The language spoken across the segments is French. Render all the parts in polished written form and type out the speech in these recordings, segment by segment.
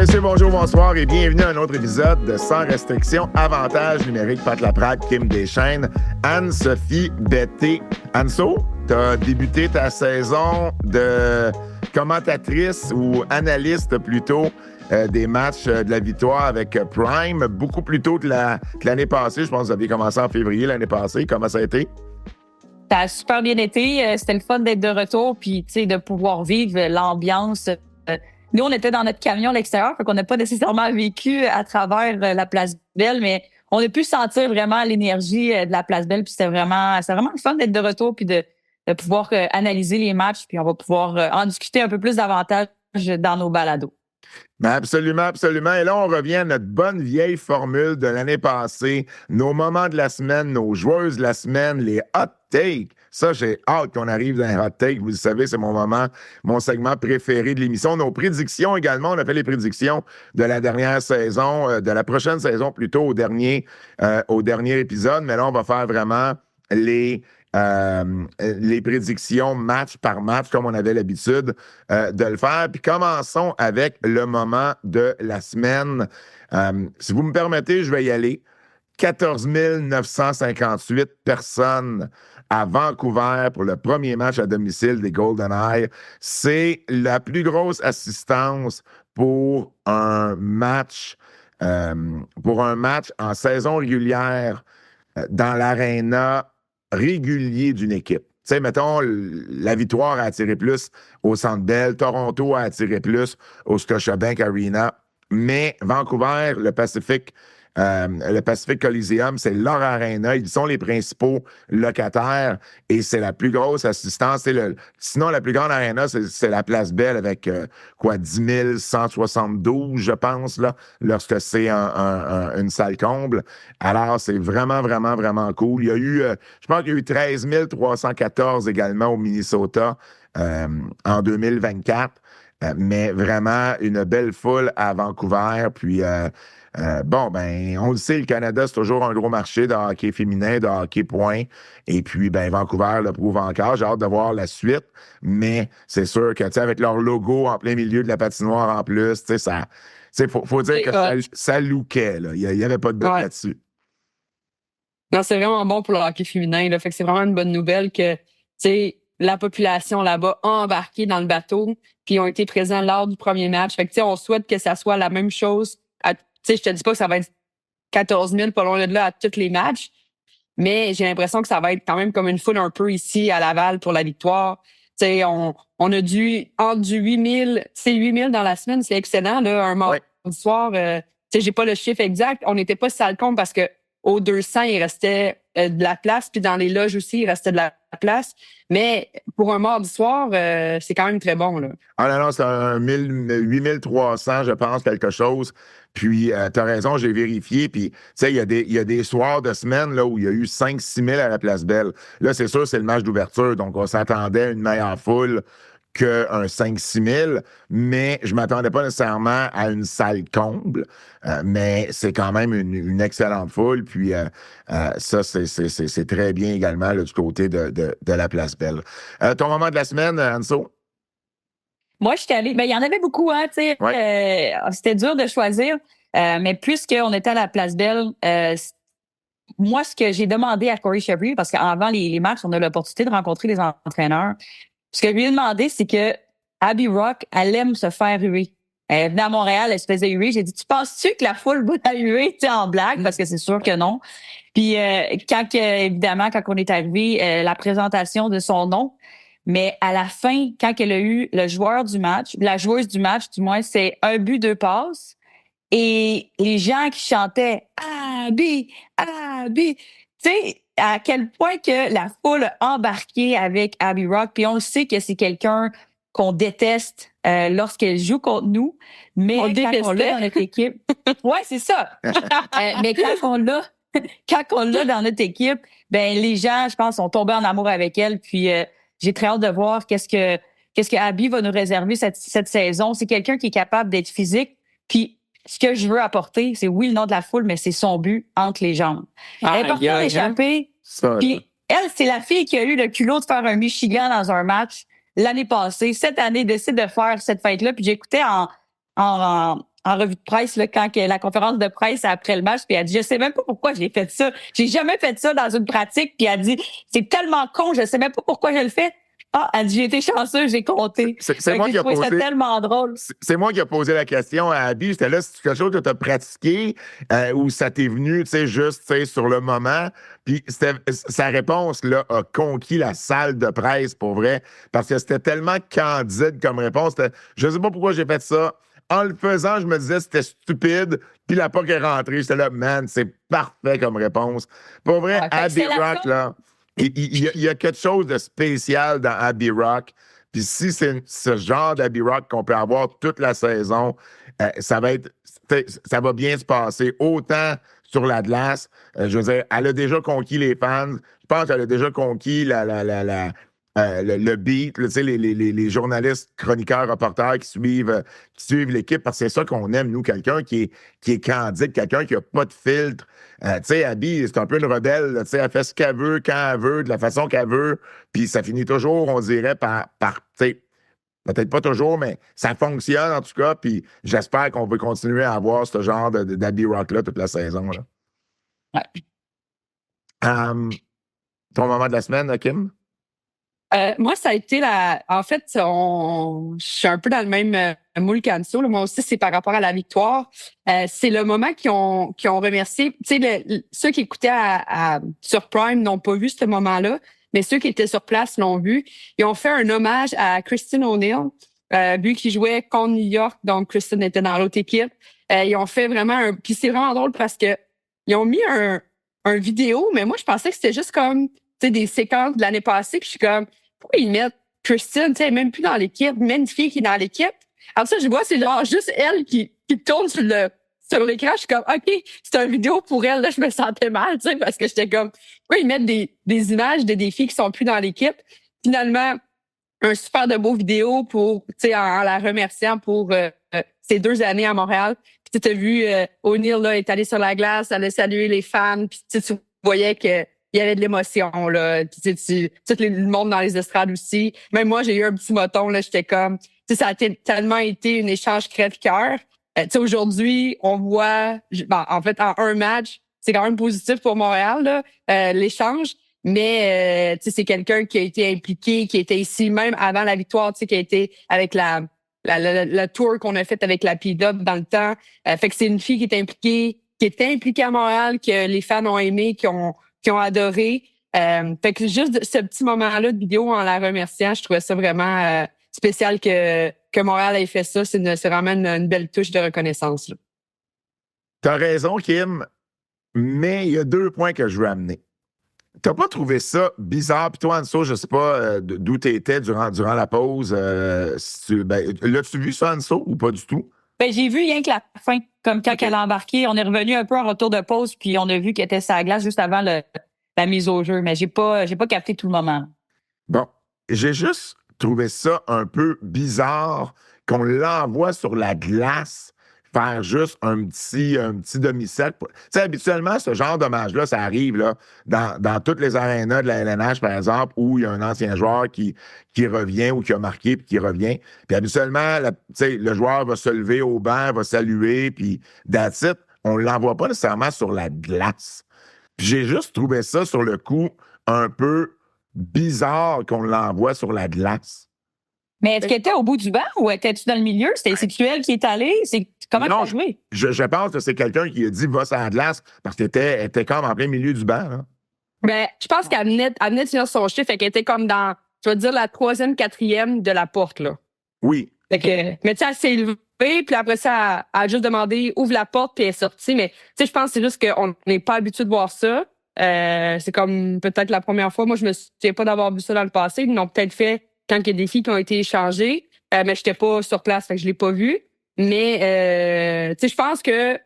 messieurs, bonjour, bonsoir et bienvenue à un autre épisode de Sans restriction, avantage numérique, Pat Laprade, Kim Deschênes, Anne-Sophie Betté. Anso, tu as débuté ta saison de commentatrice ou analyste plutôt des matchs de la victoire avec Prime, beaucoup plus tôt que l'année passée. Je pense que vous aviez commencé en février l'année passée. Comment ça a été? Ça a super bien été. C'était le fun d'être de retour puis de pouvoir vivre l'ambiance. Nous, on était dans notre camion à l'extérieur, fait qu'on n'a pas nécessairement vécu à travers la Place Belle, mais on a pu sentir vraiment l'énergie de la Place Belle. Puis c'était vraiment le fun d'être de retour puis de pouvoir analyser les matchs. Puis on va pouvoir en discuter un peu plus davantage dans nos balados. Ben absolument, absolument. Et là, on revient à notre bonne vieille formule de l'année passée. Nos moments de la semaine, nos joueuses de la semaine, les hot takes. Ça, j'ai hâte qu'on arrive dans les hot takes. Vous le savez, c'est mon segment préféré de l'émission. Nos prédictions également. On a fait les prédictions de la dernière saison, de la prochaine saison plutôt au dernier épisode. Mais là, on va faire vraiment les prédictions match par match, comme on avait l'habitude de le faire. Puis commençons avec le moment de la semaine. Si vous me permettez, je vais y aller. 14 958 personnes à Vancouver pour le premier match à domicile des GoldenEye. C'est la plus grosse assistance pour un match en saison régulière dans l'aréna régulier d'une équipe. Tu sais, mettons, la victoire a attiré plus au Centre Bell, Toronto a attiré plus au Scotiabank Arena, mais Vancouver, le Pacific Coliseum, c'est leur arena. Ils sont les principaux locataires et c'est la plus grosse assistance. Sinon, la plus grande arena, c'est la Place Belle avec 10 172, je pense, là, lorsque c'est une salle comble. Alors, c'est vraiment, vraiment, vraiment cool. Il y a eu, je pense qu'il y a eu 13 314 également au Minnesota en 2024. Mais vraiment, une belle foule à Vancouver. Puis, on le sait, le Canada, c'est toujours un gros marché de hockey féminin, de hockey point. Et puis, Vancouver le prouve encore. J'ai hâte de voir la suite. Mais c'est sûr que, tu sais, avec leur logo en plein milieu de la patinoire en plus, tu sais, faut dire que ça lookait, là. Il y avait pas de doute là-dessus. Non, c'est vraiment bon pour le hockey féminin, là. Fait que c'est vraiment une bonne nouvelle que, tu sais, la population là-bas a embarqué dans le bateau, puis ont été présents lors du premier match. Fait que, tu sais, on souhaite que ça soit la même chose. Tu sais, je te dis pas que ça va être 14 000 pas loin de là à tous les matchs, mais j'ai l'impression que ça va être quand même comme une foule un peu ici à Laval pour la victoire. Tu sais, on a entre du 8 000, c'est 8 000 dans la semaine, c'est excellent, là, un mardi soir. Tu sais, j'ai pas le chiffre exact. On n'était pas salle comble parce que aux 200, il restait de la place, puis dans les loges aussi, il restait de la place. Mais pour un mardi soir, c'est quand même très bon, là. Ah non, c'est un 8300, je pense, quelque chose. Puis, t'as raison, j'ai vérifié. Puis, tu sais, il y a des soirs de semaine là, où il y a eu 5-6 000 à la Place Belle. Là, c'est sûr, c'est le match d'ouverture. Donc, on s'attendait à une meilleure foule qu'un 5-6 000, mais je ne m'attendais pas nécessairement à une salle comble, mais c'est quand même une excellente foule, puis ça, c'est très bien également là, du côté de la Place Belle. Ton moment de la semaine, Anso? Moi, je suis allée. Il y en avait beaucoup, hein, tu sais. C'était dur de choisir, mais puisqu'on était à la Place Belle, moi, ce que j'ai demandé à Corey Chevry, parce qu'avant les matchs, on a l'opportunité de rencontrer les entraîneurs. Ce que je lui ai demandé, c'est que Abby Rock, elle aime se faire huer. Elle venait à Montréal, elle se faisait huer. J'ai dit, tu penses-tu que la foule va la huer, tu sais, en blague? Parce que c'est sûr que non. Puis, évidemment, quand on est arrivé, la présentation de son nom. Mais à la fin, quand elle a eu le joueur du match, la joueuse du match, du moins, c'est 1 but, 2 passes. Et les gens qui chantaient Abby, Abby, tu sais, à quel point que la foule a embarqué avec Abby Rock. Puis on le sait que c'est quelqu'un qu'on déteste lorsqu'elle joue contre nous. Mais quand on l'a dans notre équipe... Ouais, c'est ça. Mais quand on l'a dans notre équipe, les gens, je pense, sont tombés en amour avec elle. Puis j'ai très hâte de voir qu'est-ce que Abby va nous réserver cette saison. C'est quelqu'un qui est capable d'être physique. Puis ce que je veux apporter, c'est oui le nom de la foule, mais c'est son but entre les jambes. Elle est partie d'échapper. Puis elle, c'est la fille qui a eu le culot de faire un Michigan dans un match l'année passée. Cette année, décide de faire cette fête-là. Puis j'écoutais en en revue de presse, là, quand la conférence de presse après le match, puis elle dit, je sais même pas pourquoi j'ai fait ça. J'ai jamais fait ça dans une pratique. Puis elle dit, c'est tellement con, je sais même pas pourquoi je le fais. Ah, elle dit, j'ai été chanceux, j'ai compté. C'est moi qui ai posé. C'est tellement drôle. C'est moi qui ai posé la question à Abby. J'étais là, c'est quelque chose que tu as pratiqué ou ça t'est venu, tu sais, juste, tu sais, sur le moment. Puis sa réponse, là, a conquis la salle de presse, pour vrai, parce que c'était tellement candide comme réponse. Je sais pas pourquoi j'ai fait ça. En le faisant, je me disais c'était stupide. Puis la POC est rentrée. J'étais là, man, c'est parfait comme réponse. Pour vrai, Abby Rock, là, il y a quelque chose de spécial dans Abby Rock. Puis si c'est ce genre d'Abby Rock qu'on peut avoir toute la saison, ça va bien se passer. Autant sur la glace, je veux dire, elle a déjà conquis les fans. Je pense qu'elle a déjà conquis le beat, tu sais, les journalistes, chroniqueurs, reporters qui suivent l'équipe, parce que c'est ça qu'on aime, nous, quelqu'un qui est candide, quelqu'un qui n'a pas de filtre. Tu sais, Abby, c'est un peu une rebelle, tu sais, elle fait ce qu'elle veut, quand elle veut, de la façon qu'elle veut, puis ça finit toujours, on dirait, par tu sais, peut-être pas toujours, mais ça fonctionne en tout cas, puis j'espère qu'on peut continuer à avoir ce genre d'Abby Rock-là toute la saison. Là. Ouais. Ton moment de la semaine, Kim? Moi, ça a été en fait, je suis un peu dans le même moule qu'Anso. Moi aussi, c'est par rapport à la victoire. C'est le moment qu'ils ont remercié. Tu sais, ceux qui écoutaient sur Prime n'ont pas vu ce moment-là, mais ceux qui étaient sur place l'ont vu. Ils ont fait un hommage à Kristen O'Neill, vu qu'ils jouaient contre New York, donc Kristen était dans l'autre équipe. Ils ont fait vraiment puis c'est vraiment drôle parce que ils ont mis un vidéo, mais moi, je pensais que c'était juste comme des séquences de l'année passée, puis je suis comme, pourquoi ils mettent Kristen, tu sais, même plus dans l'équipe, même une fille qui est dans l'équipe. Alors ça, je vois, c'est genre juste elle qui tourne sur l'écran. Je suis comme, OK, c'est une vidéo pour elle. Là, je me sentais mal, tu sais, parce que j'étais comme, pourquoi ils mettent des images de des filles qui sont plus dans l'équipe? Finalement, un super de beau vidéo pour, tu sais, en la remerciant pour ces 2 années à Montréal. Puis tu as vu, O'Neill, là, est allé sur la glace, elle a salué les fans, puis tu voyais que il y avait de l'émotion, là. Puis, tout le monde dans les estrades aussi. Même moi, j'ai eu un petit moton, là. J'étais comme, ça a tellement été un échange crève-cœur. Aujourd'hui, on voit, en fait, en un match, c'est quand même positif pour Montréal, là, l'échange. Mais, c'est quelqu'un qui a été impliqué, qui était ici même avant la victoire, qui a été avec le tour qu'on a fait avec la P-Dub dans le temps. Fait que c'est une fille qui était impliquée à Montréal, que les fans ont aimé, qui ont adoré. Fait que juste ce petit moment-là de vidéo en la remerciant, je trouvais ça vraiment spécial que Montréal ait fait ça. C'est vraiment une belle touche de reconnaissance. T'as raison, Kim, mais il y a 2 points que je veux amener. T'as pas trouvé ça bizarre? Puis toi, Anso, je sais pas d'où t'étais durant la pause. L'as-tu vu ça, Anso, ou pas du tout? Ben, j'ai vu rien que la fin, comme quand elle a embarqué. On est revenu un peu en retour de pause, puis on a vu qu'elle était sur la glace juste avant la mise au jeu. Mais j'ai pas capté tout le moment. Bon, j'ai juste trouvé ça un peu bizarre qu'on l'envoie sur la glace faire juste un petit demi-cercle. Tu sais, habituellement, ce genre d'hommage-là, ça arrive là, dans toutes les arénas de la LNH, par exemple, où il y a un ancien joueur qui revient ou qui a marqué puis qui revient. Puis habituellement, le joueur va se lever au banc, va saluer, puis that's it. On ne l'envoie pas nécessairement sur la glace. Puis j'ai juste trouvé ça, sur le coup, un peu bizarre qu'on l'envoie sur la glace. Mais est-ce qu'elle était au bout du banc ou étais-tu dans le milieu? C'est-tu elle qui est allée? Comment tu as joué? Je pense que c'est quelqu'un qui a dit « va sur la glace » parce qu'elle était comme en plein milieu du banc. Là. Ben, je pense qu'elle venait de finir son chiffre, fait qu'elle était comme dans, je vais dire, la 3e, 4e de la porte. Là. Oui. Fait que, mais tu sais, elle s'est levée, puis après ça, elle a juste demandé « ouvre la porte », puis elle est sortie. Mais tu sais, je pense que c'est juste qu'on n'est pas habitué de voir ça. C'est comme peut-être la première fois. Moi, je me souviens pas d'avoir vu ça dans le passé. Ils l'ont peut-être fait quand il y a des filles qui ont été échangées, mais je n'étais pas sur place, fait que je l'ai pas vu. Mais tu sais, je pense que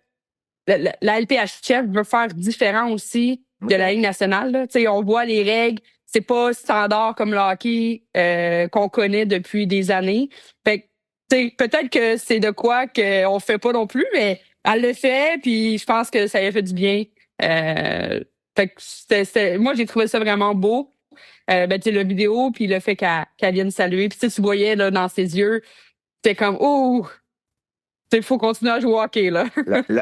la LPHF veut faire différent aussi de la Ligue nationale. Là. Tu sais, on voit les règles, c'est pas standard comme le hockey qu'on connaît depuis des années. Fait que, tu sais, peut-être que c'est de quoi qu'on fait pas non plus, mais elle le fait, puis je pense que ça lui a fait du bien. Fait que moi, j'ai trouvé ça vraiment beau. La vidéo, puis le fait qu'elle vienne saluer. Puis tu voyais là, dans ses yeux, c'était comme « Oh! » Il faut continuer à jouer au hockey, là.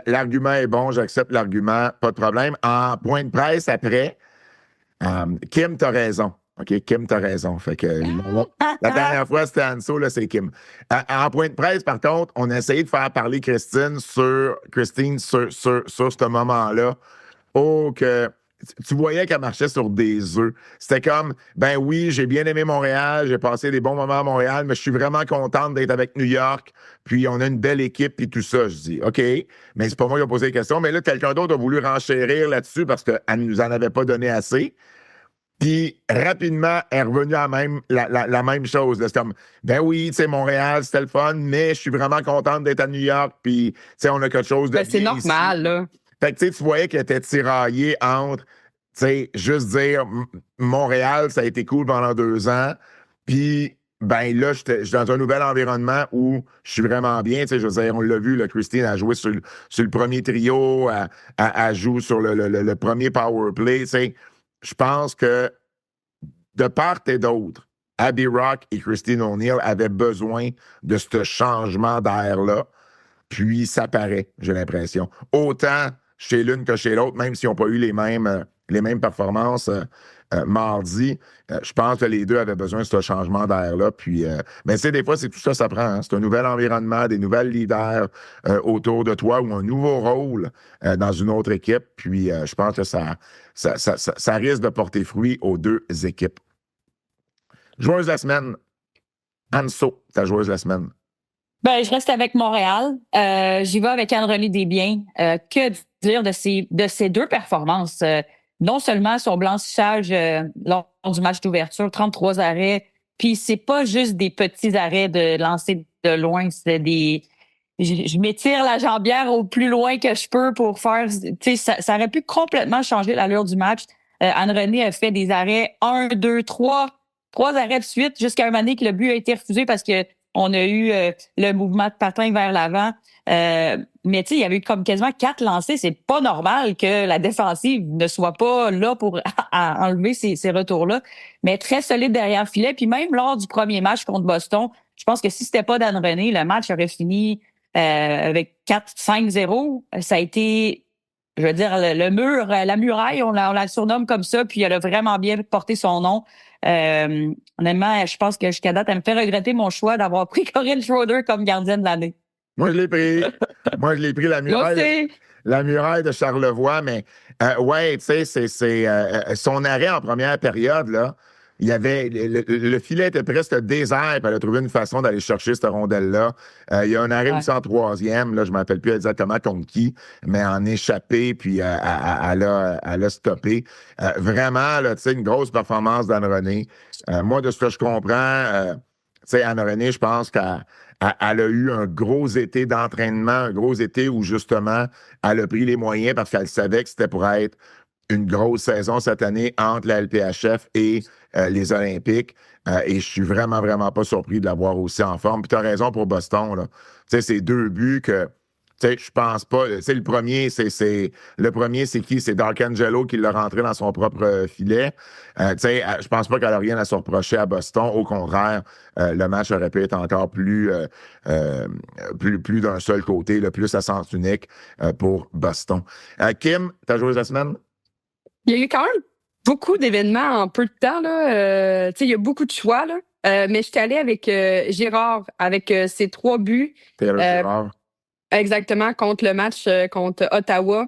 L'argument est bon, j'accepte l'argument, pas de problème. En point de presse après, Kim, t'as raison. OK, Kim, t'as raison. Fait que la dernière fois, c'était Anso, là, c'est Kim. En point de presse, par contre, on a essayé de faire parler Christine sur ce moment-là. Oh, que tu voyais qu'elle marchait sur des œufs. C'était comme, ben oui, j'ai bien aimé Montréal, j'ai passé des bons moments à Montréal, mais je suis vraiment contente d'être avec New York, puis on a une belle équipe, puis tout ça. Je dis, OK, mais c'est pas moi qui ai posé la question, mais là, quelqu'un d'autre a voulu renchérir là-dessus parce qu'elle ne nous en avait pas donné assez. Puis rapidement, elle est revenue à la même chose. C'est comme, ben oui, tu sais, Montréal, c'était le fun, mais je suis vraiment contente d'être à New York, puis tu sais, on a quelque chose de c'est normal, ici. là. Fait que tu voyais qu'elle était tiraillée entre, tu sais, juste dire Montréal, ça a été cool pendant 2 ans. Puis, ben là, je suis dans un nouvel environnement où je suis vraiment bien. Tu sais, je veux dire, on l'a vu, là, Christine a joué sur le premier trio, elle joue sur le premier power play. Tu sais, je pense que de part et d'autre, Abby Rock et Christine O'Neill avaient besoin de ce changement d'air-là. Puis ça paraît, j'ai l'impression. Autant chez l'une que chez l'autre, même s'ils n'ont pas eu les mêmes performances mardi, je pense que les deux avaient besoin de ce changement d'air-là. Puis, mais tu sais, des fois, c'est tout ça, ça prend. Hein? C'est un nouvel environnement, des nouvelles leaders autour de toi ou un nouveau rôle dans une autre équipe. Puis, je pense que ça risque de porter fruit aux deux équipes. Joueuse de la semaine. Anso, ta joueuse de la semaine. Ben, je reste avec Montréal. J'y vais avec Anne-Renée Desbiens. Que dire de ces deux performances? Non seulement son blanchissage lors du match d'ouverture, 33 arrêts, puis c'est pas juste des petits arrêts de lancer de loin, c'est des... Je m'étire la jambière au plus loin que je peux pour faire... Tu sais, ça aurait pu complètement changer l'allure du match. Anne-Renée a fait des arrêts 1, 2, 3 arrêts de suite jusqu'à un moment donné que le but a été refusé parce que on a eu le mouvement de patin vers l'avant. Mais tu sais, il y avait eu comme quasiment 4 lancés. C'est pas normal que la défensive ne soit pas là pour enlever ces retours-là. Mais très solide derrière le filet. Puis même lors du premier match contre Boston, je pense que si c'était pas d'Anne-Renée, le match aurait fini avec 4-5-0. Ça a été, je veux dire, le mur, la muraille, on la surnomme comme ça. Puis elle a vraiment bien porté son nom. Honnêtement, je pense que jusqu'à date, elle me fait regretter mon choix d'avoir pris Corinne Schroeder comme gardienne de l'année. Moi, je l'ai pris, la muraille. La muraille de Charlevoix, mais ouais, tu sais, c'est son arrêt en première période, là. Il y avait le filet était presque désert, puis elle a trouvé une façon d'aller chercher cette rondelle-là. Il y a un arrêt aussi en troisième, là, je ne me rappelle plus exactement contre qui, mais en échappé, puis elle a stoppé. Vraiment, là, tu sais, une grosse performance d'Anne-Renée. Moi, de ce que je comprends, tu sais, Anne-Renée, je pense qu'elle a eu un gros été d'entraînement, un gros été où, justement, elle a pris les moyens parce qu'elle savait que c'était pour être une grosse saison cette année entre la LPHF et les Olympiques. Et je suis vraiment, vraiment pas surpris de l'avoir aussi en forme. Puis tu as raison pour Boston, là. Tu sais, c'est 2 buts que, tu sais, je pense pas. Tu sais, le premier, c'est qui? C'est Darkangelo qui l'a rentré dans son propre filet. Tu sais, je pense pas qu'elle a rien à se reprocher à Boston. Au contraire, le match aurait pu être encore plus d'un seul côté, le plus à sens unique pour Boston. Kim, ta joueuse de la semaine? Il y a eu quand même beaucoup d'événements en peu de temps, là. Tu sais, il y a beaucoup de choix, là. Mais je suis allée avec Girard, avec ses 3 buts. Taylor Girard. Exactement, contre le match contre Ottawa.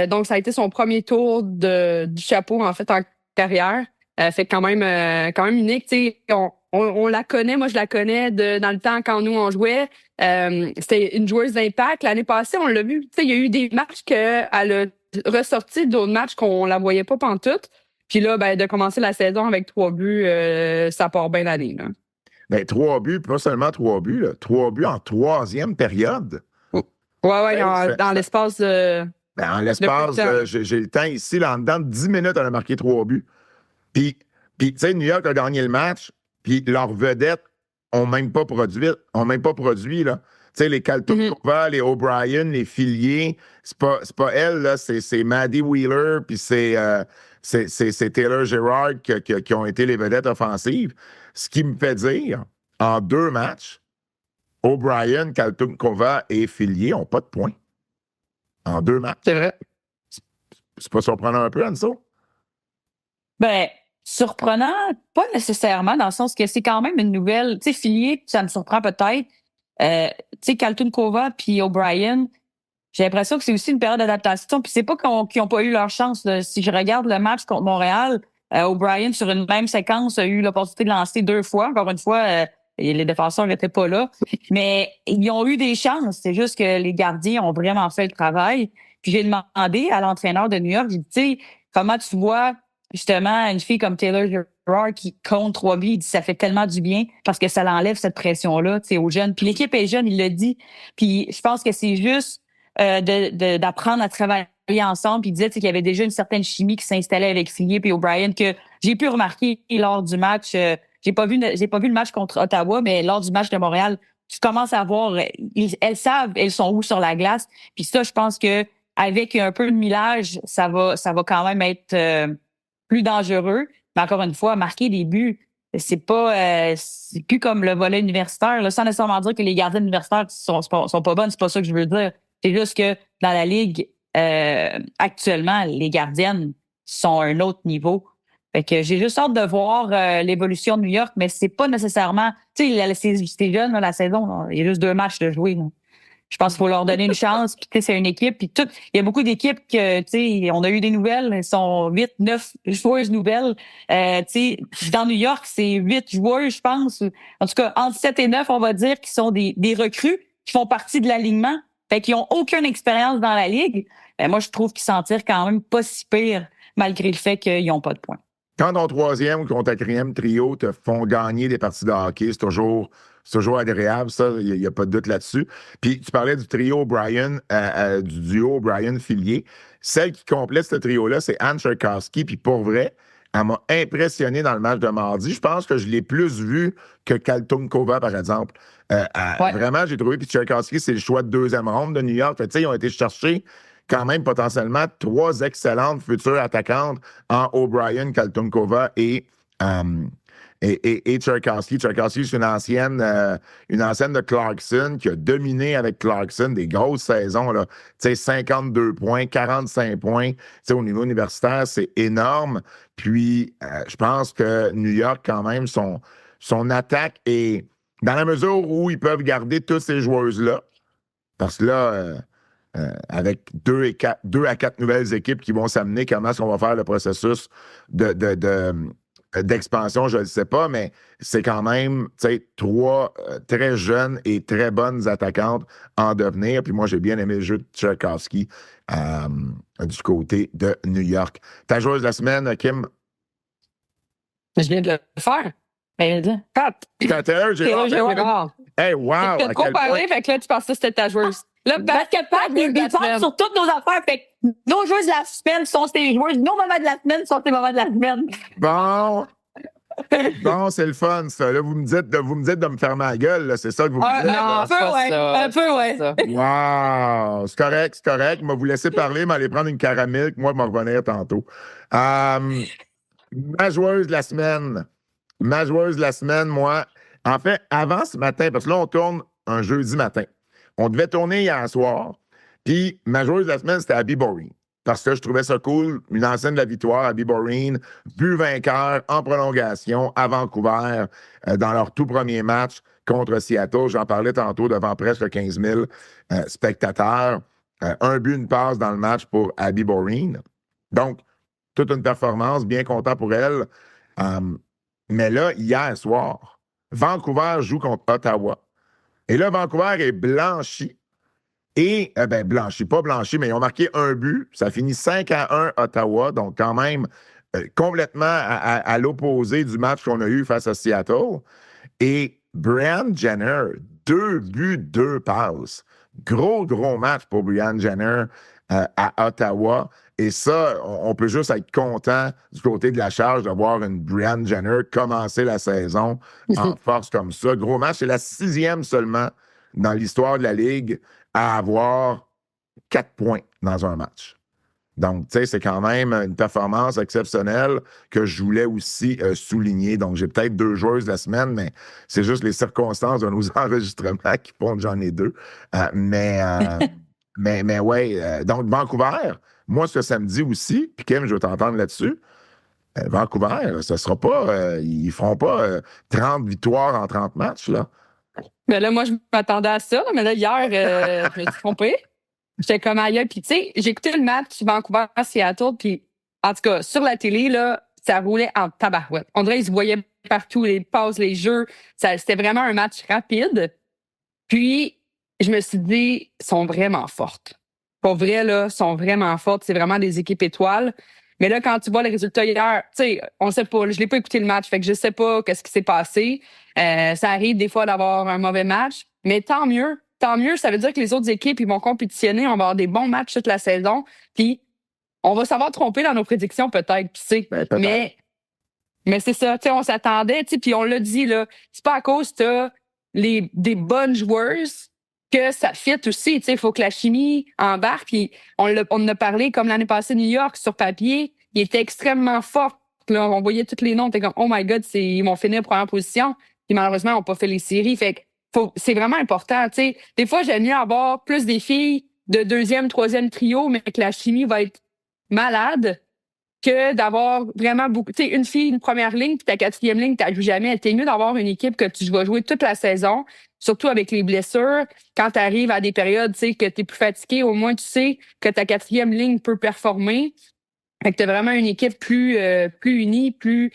Donc, ça a été son premier tour du chapeau, en fait, en carrière. Fait quand même unique. Tu sais, on la connaît, moi je la connais dans le temps quand nous on jouait. C'était une joueuse d'impact. L'année passée, on l'a vu. Tu sais, il y a eu des matchs qu'elle a ressorti d'autres matchs qu'on la voyait pas pantoute. Puis là, ben, de commencer la saison avec 3 buts, ça part bien l'année. Là. Ben, 3 buts, pas seulement 3 buts, là, 3 buts en troisième période. Ouais, dans l'espace ben, en l'espace, j'ai le temps ici, là, en dedans de 10 minutes, elle a marqué 3 buts. Puis tu sais, New York a gagné le match, puis leurs vedettes n'ont même pas produit, là. Tu sais, les Kaltounkova, les O'Brien, les Filiers, c'est pas elle, là, c'est Maddie Wheeler, puis c'est Taylor Girard qui ont été les vedettes offensives. Ce qui me fait dire, en 2 matchs, O'Brien, Kaltunkova et Fillier n'ont pas de points en 2 matchs. C'est vrai. C'est pas surprenant un peu, Anso? Ben, surprenant, pas nécessairement, dans le sens que c'est quand même une nouvelle. Tu sais, Fillier, ça me surprend peut-être. Tu sais, Kaltunkova puis O'Brien, j'ai l'impression que c'est aussi une période d'adaptation. Puis c'est pas qu'ils n'ont pas eu leur chance. Là. Si je regarde le match contre Montréal, O'Brien, sur une même séquence, a eu l'opportunité de lancer 2 fois. Encore une fois, et les défenseurs n'étaient pas là. Mais ils ont eu des chances. C'est juste que les gardiens ont vraiment fait le travail. Puis j'ai demandé à l'entraîneur de New York, j'ai dit, tu sais, comment tu vois justement une fille comme Taylor Gerard qui compte 3 buts, il dit, ça fait tellement du bien parce que ça l'enlève cette pression-là, tu sais, aux jeunes. Puis l'équipe est jeune, il le dit. Puis je pense que c'est juste d'apprendre à travailler ensemble. Puis il disait qu'il y avait déjà une certaine chimie qui s'installait avec Fillier et O'Brien que j'ai pu remarquer lors du match. J'ai pas vu le match contre Ottawa, mais lors du match de Montréal, tu commences à voir, elles savent, elles sont où sur la glace. Puis ça, je pense que avec un peu de millage, ça va quand même être plus dangereux. Mais encore une fois, marquer des buts, c'est plus comme le volet universitaire, là, sans nécessairement dire que les gardiens universitaires sont pas bonnes, c'est pas ça que je veux dire. C'est juste que dans la Ligue, actuellement, les gardiennes sont à un autre niveau. Fait que j'ai juste hâte de voir l'évolution de New York, mais c'est pas nécessairement... Tu sais, c'est jeune, là, la saison. Là, il y a juste 2 matchs de jouer. Là. Je pense qu'il faut leur donner une chance. Puis, c'est une équipe. Puis il y a beaucoup d'équipes que, tu sais, on a eu des nouvelles. Elles sont 8, 9 joueuses nouvelles. Tu sais, dans New York, c'est 8 joueurs, je pense. En tout cas, entre 7 et 9, on va dire, qui sont des recrues qui font partie de l'alignement. Fait qu'ils n'ont aucune expérience dans la Ligue. Ben, moi, je trouve qu'ils s'en tirent quand même pas si pire, malgré le fait qu'ils n'ont pas de points. Quand ton 3e ou ton 4e trio te font gagner des parties de hockey, c'est toujours agréable, ça, il n'y a pas de doute là-dessus. Puis tu parlais du trio O'Brien, du duo O'Brien-Fillier. Celle qui complète ce trio-là, c'est Anne Tchaikovsky. Puis pour vrai, elle m'a impressionné dans le match de mardi. Je pense que je l'ai plus vu que Kaltunkova, par exemple. Ouais. Vraiment, j'ai trouvé. Puis Tchaikovsky, c'est le choix de 2e ronde de New York. Fait, ils ont été chercher quand même potentiellement 3 excellentes futures attaquantes en O'Brien, Kaltunkova et Tchaikovsky. Tchaikovsky, c'est une ancienne de Clarkson qui a dominé avec Clarkson des grosses saisons. Là. 52 points, 45 points. Au niveau universitaire, c'est énorme. Puis, je pense que New York, quand même, son attaque est dans la mesure où ils peuvent garder toutes ces joueuses-là. Parce que là, avec 2 à 4 nouvelles équipes qui vont s'amener, comment est-ce qu'on va faire le processus d'expansion, je ne sais pas, mais c'est quand même 3 très jeunes et très bonnes attaquantes en devenir. Puis moi, j'ai bien aimé le jeu de Tchaikovsky du côté de New York. Ta joueuse de la semaine, Kim? Je viens de le faire. Ben, Pat. Taylor Gerard. Hey, wow! Tu as trop parlé, fait que là, tu pensais que c'était ta joueuse. Là, parce que Pat, il parle sur toutes nos affaires. Fait que nos joueuses de la semaine sont ses joueuses. Nos moments de la semaine sont ses moments de la semaine. Bon, c'est le fun, ça. Là, vous me dites de me fermer la gueule, là. C'est ça que vous me dites? Un peu, ouais. Wow! C'est correct. Je vais vous laisser parler, mais aller prendre une caramel, moi, je vais revenir tantôt. Ma joueuse de la semaine. Moi, en fait, avant ce matin, parce que là, on tourne un jeudi matin. On devait tourner hier soir. Puis, ma joueuse de la semaine, c'était Abby Boreen. Parce que je trouvais ça cool. Une ancienne de la victoire, Abby Boreen, but vainqueur en prolongation à Vancouver dans leur tout premier match contre Seattle. J'en parlais tantôt devant presque 15 000 spectateurs. 1 but, une passe dans le match pour Abby Boreen. Donc, toute une performance, bien content pour elle. Mais là, hier soir, Vancouver joue contre Ottawa. Et là, Vancouver est blanchi. Et, pas blanchi, mais ils ont marqué 1 but. Ça finit 5-1 Ottawa, donc quand même complètement à l'opposé du match qu'on a eu face à Seattle. Et Brianne Jenner, 2 buts, 2 passes. Gros match pour Brianne Jenner à Ottawa. Et ça, on peut juste être content du côté de la charge de voir une Brianne Jenner commencer la saison en force comme ça. Gros match, c'est la 6e seulement dans l'histoire de la Ligue à avoir 4 points dans un match. Donc, tu sais, c'est quand même une performance exceptionnelle que je voulais aussi souligner. Donc, j'ai peut-être 2 joueuses de la semaine, mais c'est juste les circonstances de nos enregistrements qui font que j'en ai 2. Mais ouais, donc Vancouver, moi, ce samedi aussi, puis Kim, je veux t'entendre là-dessus. Vancouver, ce sera pas, ils feront pas 30 victoires en 30 matchs, là. Mais là, moi, je m'attendais à ça, là, mais là, hier, je me suis trompée. J'étais comme ailleurs. Puis, tu sais, j'ai écouté le match Vancouver-Seattle, puis en tout cas, sur la télé, là, ça roulait en tabarouette. On dirait qu'ils se voyaient partout, les passes, les jeux. C'était vraiment un match rapide. Puis, je me suis dit, ils sont vraiment fortes. Pour vrai, là, sont vraiment fortes. C'est vraiment des équipes étoiles. Mais là, quand tu vois les résultats hier, tu sais, on sait pas. Je l'ai pas écouté le match, fait que je sais pas qu'est-ce qui s'est passé. Ça arrive des fois d'avoir un mauvais match, mais tant mieux. Tant mieux, ça veut dire que les autres équipes, ils vont compétitionner, on va avoir des bons matchs toute la saison, puis on va savoir tromper dans nos prédictions peut-être, tu sais. Ben, peut-être. Mais c'est ça, tu sais, on s'attendait, tu sais, puis on l'a dit, là, c'est pas à cause que t'as des bonnes joueuses que ça fit aussi, tu sais, il faut que la chimie embarque, puis on en a parlé comme l'année passée, New York, sur papier, il était extrêmement fort. Là, on voyait tous les noms, t'es comme, oh my God, ils vont finir première position, puis malheureusement, ils n'ont pas fait les séries, fait que c'est vraiment important, tu sais. Des fois, j'aime mieux avoir plus des filles de 2e, 3e trio, mais que la chimie va être malade, que d'avoir vraiment beaucoup. Tu sais, une fille, une première ligne, puis ta 4e ligne, tu joues jamais. T'es mieux d'avoir une équipe que tu vas jouer toute la saison, surtout avec les blessures. Quand tu arrives à des périodes, tu sais, que tu es plus fatigué, au moins tu sais que ta 4e ligne peut performer. Fait que tu as vraiment une équipe plus unie, plus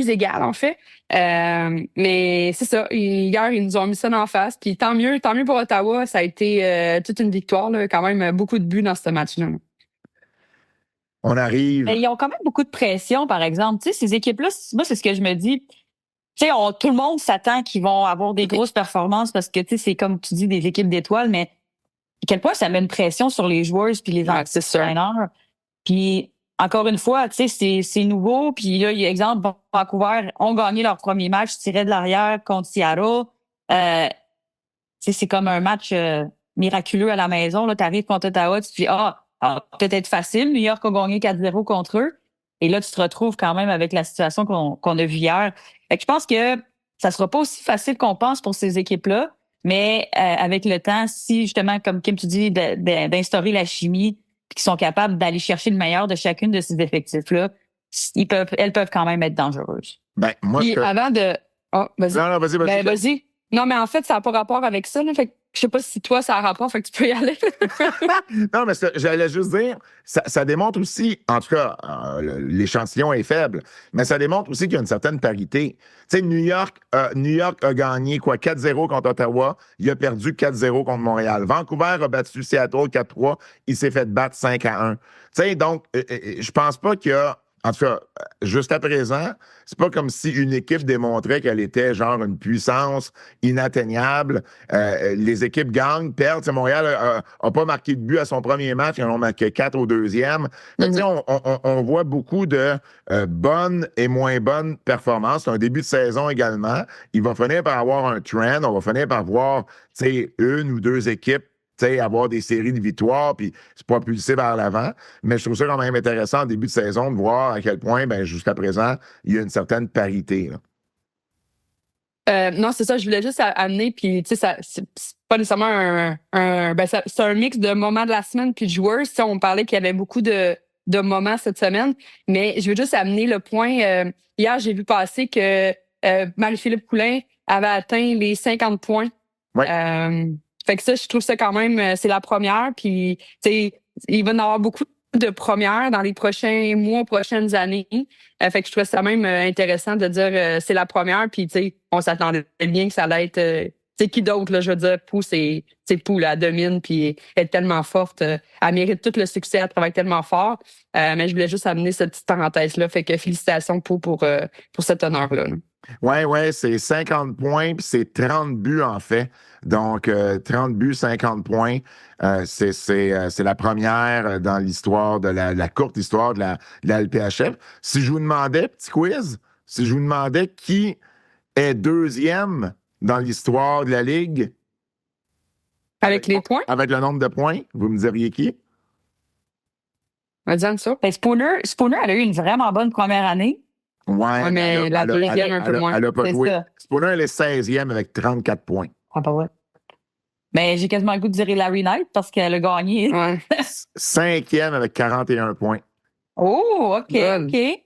égale, en fait. Mais c'est ça. Hier, ils nous ont mis ça en face. Puis tant mieux pour Ottawa. Ça a été toute une victoire, là. Quand même, beaucoup de buts dans ce match-là. On arrive. Mais ils ont quand même beaucoup de pression, par exemple. Tu sais, ces équipes-là, moi, c'est ce que je me dis. Tu sais, tout le monde s'attend qu'ils vont avoir des grosses performances parce que, tu sais, c'est comme tu dis, des équipes d'étoiles, mais à quel point ça met une pression sur les joueurs puis les entraîneurs. Puis, encore une fois, tu sais, c'est nouveau. Puis là, exemple, Vancouver ont gagné leur premier match, tiré de l'arrière contre Seattle. Tu sais, c'est comme un match miraculeux à la maison. Tu arrives contre Ottawa, tu te dis, peut-être facile. New York a gagné 4-0 contre eux. Et là, tu te retrouves quand même avec la situation qu'on a vue hier. Fait que je pense que ça sera pas aussi facile qu'on pense pour ces équipes-là. Mais avec le temps, si justement, comme Kim, tu dis, d'instaurer la chimie, puis qu'ils sont capables d'aller chercher le meilleur de chacune de ces effectifs-là, elles peuvent quand même être dangereuses. Ben, moi, puis avant de... Oh, vas-y. Non, vas-y. Ben, vas-y. Non, mais en fait, ça n'a pas rapport avec ça. Là, fait que je sais pas si toi, ça a rapport, fait que tu peux y aller. Non, mais j'allais juste dire, ça démontre aussi, en tout cas, l'échantillon est faible, mais ça démontre aussi qu'il y a une certaine parité. Tu sais, New York a gagné 4-0 contre Ottawa, il a perdu 4-0 contre Montréal. Vancouver a battu Seattle 4-3, il s'est fait battre 5-1. Tu sais, donc, je pense pas qu'il y a... En tout cas, jusqu'à présent, c'est pas comme si une équipe démontrait qu'elle était genre une puissance inatteignable. Les équipes gagnent, perdent. T'sais, Montréal a pas marqué de but à son premier match, ils en ont marqué 4 au deuxième. On voit beaucoup de bonnes et moins bonnes performances. C'est un début de saison également. Il va finir par avoir un trend. On va finir par voir une ou deux équipes avoir des séries de victoires, puis c'est pas pulsé vers l'avant. Mais je trouve ça quand même intéressant en début de saison de voir à quel point, jusqu'à présent, il y a une certaine parité. Non, c'est ça, je voulais juste amener, puis tu sais, c'est pas nécessairement c'est un mix de moments de la semaine puis de joueurs. On parlait qu'il y avait beaucoup de moments cette semaine, mais je veux juste amener le point. Hier, j'ai vu passer que Marie-Philippe Poulin avait atteint les 50 points. Oui. Fait que ça, je trouve ça quand même, c'est la première. Puis, tu sais, il va y en avoir beaucoup de premières dans les prochains mois, prochaines années. Fait que je trouve ça même intéressant de dire c'est la première. Puis, tu sais, on s'attendait bien que ça allait être... tu sais, qui d'autre, là, je veux dire, Pou, c'est Pou, là, elle domine, puis elle est tellement forte. Elle mérite tout le succès, elle travaille tellement fort. Mais je voulais juste amener cette petite parenthèse-là. Fait que félicitations, Pou, pour cet honneur-là. Oui, c'est 50 points, puis c'est 30 buts, en fait. Donc, 30 buts, 50 points. C'est la première dans l'histoire de la courte histoire de la LPHF. Si je vous demandais, petit quiz, si je vous demandais qui est deuxième dans l'histoire de la Ligue. Avec les points? Avec le nombre de points, vous me diriez qui? Diane, ça. Ben, Spooner, elle a eu une vraiment bonne première année. Ouais, mais la deuxième, un peu moins. Elle a pas C'est joué. ça. Spooner, elle est 16e avec 34 points. Ah, bah ouais. Mais j'ai quasiment le goût de dire Larry Knight parce qu'elle a gagné. Ouais. 5e avec 41 points. Oh, OK, Bonne. OK.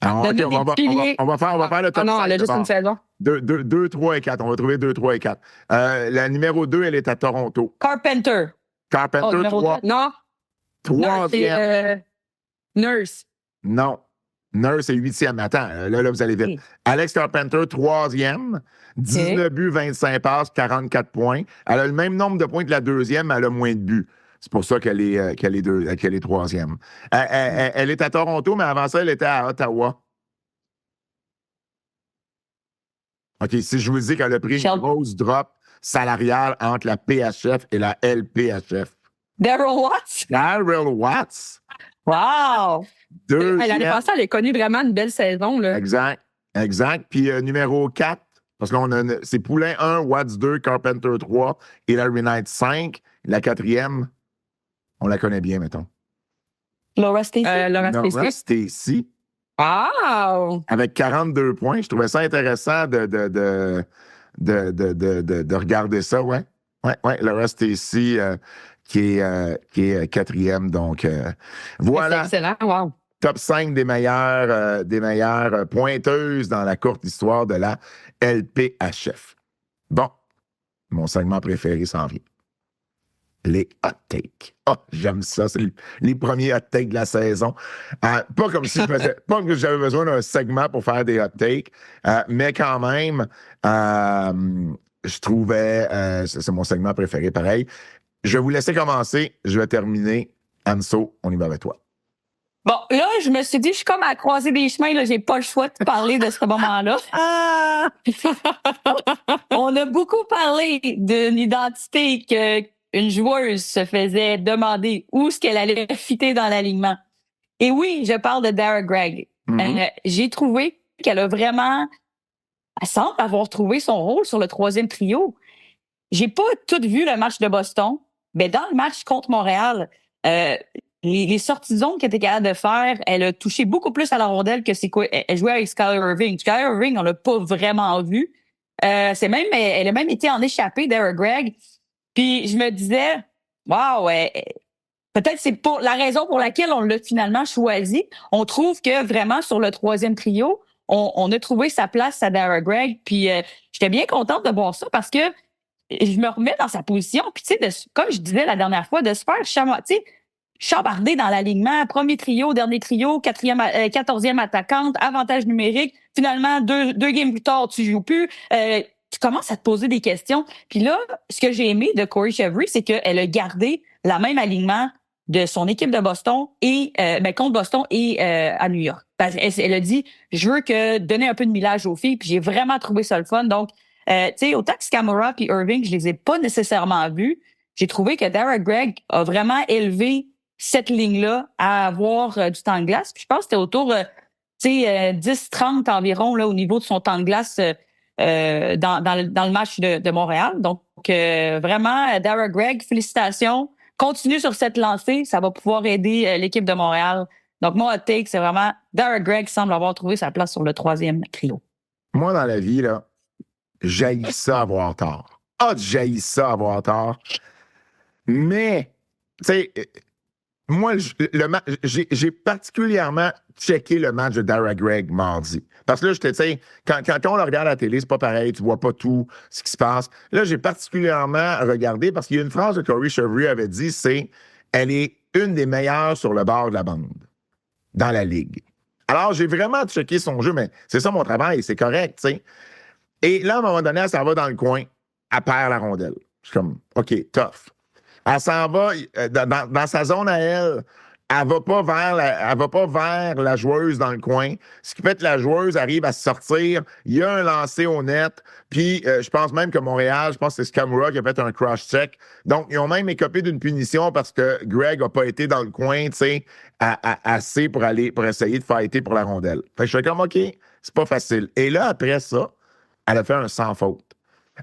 Alors, Donne-nous OK, des piliers. on va faire le top Ah non, 5 elle a juste d'abord. une saison. 2, 3 et 4. On va trouver 2, 3 et 4. La numéro 2, elle est à Toronto. Carpenter. Carpenter, numéro 3. Non, non, c'est 3e. Nurse. Non. Nurse est 8e. Attends, là, vous allez vite. Oui. Alex Carpenter, 3e. 19 buts, 25 passes, 44 points. Elle a le même nombre de points que la deuxième, mais elle a moins de buts. C'est pour ça qu'elle est 3e. Elle est à Toronto, mais avant ça, elle était à Ottawa. OK, si je vous dis qu'elle a pris une grosse drop salariale entre la PHF et la LPHF. Daryl Watts. Daryl Watts. Wow. L'année passée, elle a connu vraiment une belle saison. Là. Exact. Puis numéro 4, parce que là, c'est Poulain 1, Watts 2, Carpenter 3, Larry Knight 5. La 4e, on la connaît bien, mettons. Laura Stacey. Laura Stacey. Wow! Avec 42 points. Je trouvais ça intéressant de regarder ça, ouais. Ouais, Laura Stacey qui est 4e. Donc, voilà. C'est excellent, wow. Top 5 des meilleures pointeuses dans la courte histoire de la LPHF. Bon, mon segment préféré s'en vient. Les hot takes. Oh, j'aime ça. C'est les premiers hot takes de la saison. Pas comme si pas que j'avais besoin d'un segment pour faire des hot takes, mais quand même, je trouvais, c'est mon segment préféré, pareil. Je vais vous laisser commencer. Je vais terminer. Anso, on y va avec toi. Bon, là, je me suis dit, je suis comme à la croisée des chemins, là, j'ai pas le choix de parler de ce moment-là. On a beaucoup parlé d'une identité qu'une joueuse se faisait demander où est-ce qu'elle allait fitter dans l'alignement. Et oui, je parle de Dara Gregg. J'ai trouvé qu'elle a vraiment, elle semble avoir trouvé son rôle sur le troisième trio. J'ai pas tout vu le match de Boston, mais dans le match contre Montréal, les sorties de zone qu'elle était capable de faire, elle a touché beaucoup plus à la rondelle que c'est quoi. Elle jouait avec Skylar Irving. Skylar Irving, on l'a pas vraiment vu. Elle a même été en échappée, Dara Gregg. Puis je me disais, wow, peut-être c'est pour la raison pour laquelle on l'a finalement choisi. On trouve que vraiment sur le troisième trio, on a trouvé sa place à Dara Gregg. Puis j'étais bien contente de voir ça parce que je me remets dans sa position. Puis tu sais, comme je disais la dernière fois, de se faire chambarder dans l'alignement, premier trio, dernier trio, 14e attaquante, avantage numérique. Finalement, deux games plus tard, tu joues plus. Tu commences à te poser des questions. Puis là, ce que j'ai aimé de Corey Chevry, c'est qu'elle a gardé la même alignement de son équipe de Boston et contre Boston et à New York. Elle a dit, je veux donner un peu de millage aux filles. Puis j'ai vraiment trouvé ça le fun. Donc, tu sais, autant que Scamora puis Irving, je les ai pas nécessairement vus. J'ai trouvé que Dara Gregg a vraiment élevé cette ligne-là à avoir du temps de glace. Puis je pense que c'était autour, 10-30 environ là, au niveau de son temps de glace dans le match de Montréal. Donc, vraiment, Dara Gregg, félicitations. Continue sur cette lancée. Ça va pouvoir aider l'équipe de Montréal. Donc, mon hot take, c'est vraiment Dara Gregg semble avoir trouvé sa place sur le troisième trio. Moi, dans la vie, là, j'haïs ça avoir tort. J'haïs ça avoir tort. Mais, tu sais, moi, j'ai particulièrement checké le match de Dara Gregg mardi. Parce que là, tu sais, quand on le regarde à la télé, c'est pas pareil, tu vois pas tout ce qui se passe. Là, j'ai particulièrement regardé parce qu'il y a une phrase que Corey Chevry avait dit, c'est « Elle est une des meilleures sur le bord de la bande dans la ligue. » Alors, j'ai vraiment checké son jeu, mais c'est ça mon travail, c'est correct, tu sais. Et là, à un moment donné, elle s'en va dans le coin, elle perd la rondelle. Je suis comme, OK, tough. Elle s'en va dans sa zone à elle. Elle va pas vers la joueuse dans le coin. Ce qui fait que la joueuse arrive à se sortir. Il y a un lancer au net. Puis, je pense même que Montréal, je pense que c'est Scamora qui a fait un cross-check. Donc, ils ont même écopé d'une punition parce que Gregg n'a pas été dans le coin, tu sais, assez pour essayer de fighter pour la rondelle. Fait que je fais comme, OK, c'est pas facile. Et là, après ça, elle a fait un sans faute.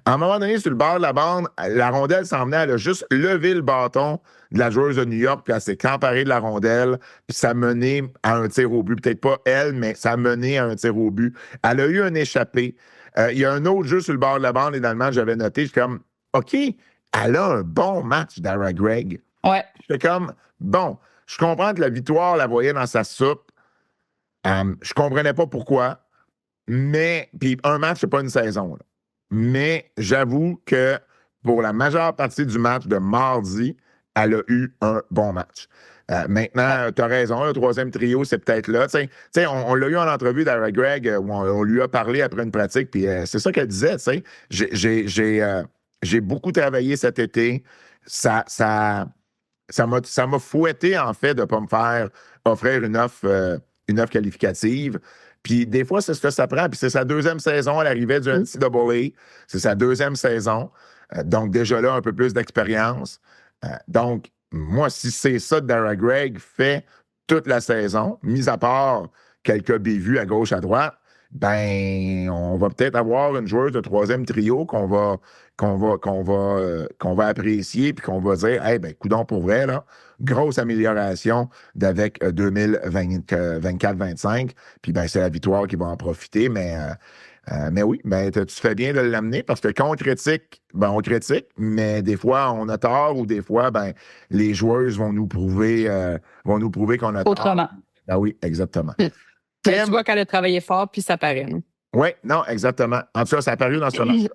À un moment donné, sur le bord de la bande, la rondelle s'en venait, elle a juste levé le bâton de la joueuse de New York, puis elle s'est emparée de la rondelle, puis ça a mené à un tir au but. Peut-être pas elle, mais ça a mené à un tir au but. Elle a eu un échappé. Il y a un autre jeu sur le bord de la bande, et dans le match, j'avais noté, je suis comme, OK, elle a un bon match, Dara Gregg. Ouais. J'étais comme, bon, je comprends que la victoire, la voyait dans sa soupe. Je comprenais pas pourquoi, mais, puis un match, c'est pas une saison, là. Mais j'avoue que pour la majeure partie du match de mardi, elle a eu un bon match. Maintenant, tu as raison, le troisième trio, c'est peut-être là. On l'a eu en entrevue d'Ara Gregg, où on lui a parlé après une pratique, puis c'est ça qu'elle disait. J'ai beaucoup travaillé cet été. Ça m'a fouetté, en fait, de ne pas me faire offrir une offre qualificative. Puis des fois, c'est ce que ça prend. Puis c'est sa deuxième saison à l'arrivée du NCAA. C'est sa deuxième saison. Donc, déjà là, un peu plus d'expérience. Donc, moi, si c'est ça que Dara Gregg fait toute la saison, mis à part quelques bévues à gauche, à droite, ben, on va peut-être avoir une joueuse de troisième trio qu'on va apprécier puis qu'on va dire, hey, ben, coudonc pour vrai, là, grosse amélioration d'avec 2024-25. Puis, ben, c'est la victoire qui va en profiter, mais oui, ben, tu fais bien de l'amener parce que quand on critique, mais des fois, on a tort ou des fois, ben, les joueuses vont nous prouver qu'on a tort. Autrement. Ah oui, exactement. Tu vois qu'elle a travaillé fort, puis ça paraît. Oui, non, exactement. En tout cas, ça a apparu dans ce match-là.